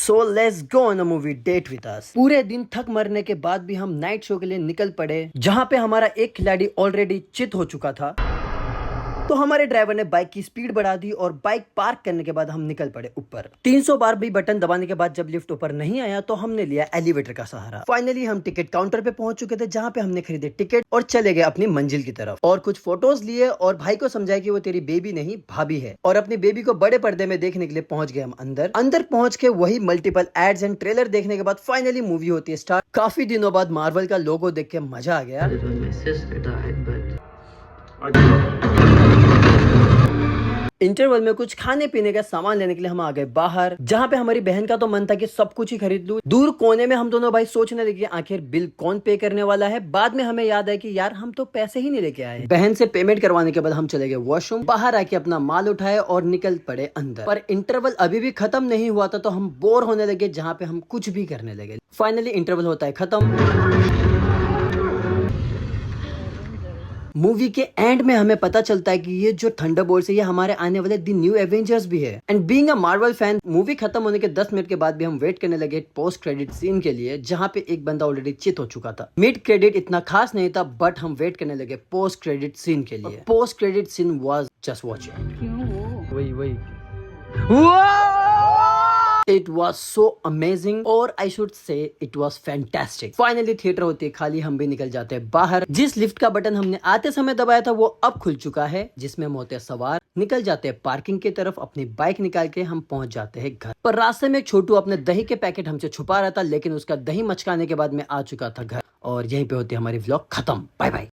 So let's go on a movie date with us. पूरे दिन थक मरने के बाद भी हम नाइट शो के लिए निकल पड़े, जहाँ पे हमारा एक खिलाड़ी ऑलरेडी चित हो चुका था। तो हमारे ड्राइवर ने बाइक की स्पीड बढ़ा दी और बाइक पार्क करने के बाद हम निकल पड़े ऊपर। 300 बार भी बटन दबाने के बाद जब लिफ्ट ऊपर नहीं आया तो हमने लिया एलिवेटर का सहारा। फाइनली हम टिकट काउंटर पे पहुंच चुके थे, जहाँ पे हमने खरीदे टिकट और चले गए अपनी मंजिल की तरफ और कुछ फोटोज लिए और भाई को समझाया कि वो तेरी बेबी नहीं भाभी है, और अपनी बेबी को बड़े पर्दे में देखने के लिए पहुंच गए हम अंदर पहुंच के वही मल्टीपल एड्स एंड ट्रेलर देखने के बाद फाइनली मूवी होती है स्टार्ट। काफी दिनों बाद मार्वल का लोगो देख के मजा आ गया। इंटरवल में कुछ खाने पीने का सामान लेने के लिए हम आ गए बाहर, जहाँ पे हमारी बहन का तो मन था कि सब कुछ ही खरीद लूं। दूर कोने में हम दोनों भाई सोचने लगे आखिर बिल कौन पे करने वाला है। बाद में हमें याद है कि यार हम तो पैसे ही नहीं लेके आए। बहन से पेमेंट करवाने के बाद हम चले गए वॉशरूम, बाहर आके अपना माल उठाए और निकल पड़े अंदर। पर इंटरवल अभी भी खत्म नहीं हुआ था तो हम बोर होने लगे, जहाँ पे हम कुछ भी करने लगे। फाइनली इंटरवल होता है खत्म। मूवी के एंड में हमें पता चलता है कि ये जो थंडरबोल्ट्स है ये हमारे आने वाले द न्यू एवेंजर्स भी है। And being a Marvel fan, movie खत्म होने के 10 मिनट के बाद भी हम वेट करने लगे पोस्ट क्रेडिट सीन के लिए, जहाँ पे एक बंदा ऑलरेडी चित हो चुका था। मिड क्रेडिट इतना खास नहीं था, बट हम वेट करने लगे पोस्ट क्रेडिट सीन के लिए। Post credit scene was just watch it. वही It was so amazing और I should say it was fantastic। Finally theatre होती है खाली, हम भी निकल जाते हैं बाहर। जिस लिफ्ट का बटन हमने आते समय दबाया था वो अब खुल चुका है, जिसमें हम होते हैं सवार। निकल जाते हैं पार्किंग की तरफ, अपनी बाइक निकाल के हम पहुंच जाते हैं घर। पर रास्ते में छोटू अपने दही के पैकेट हमसे छुपा रहा था, लेकिन उसका दही मचकाने के बाद मैं आ चुका था घर। और यहीं पे होती है हमारी व्लॉग खत्म। Bye bye.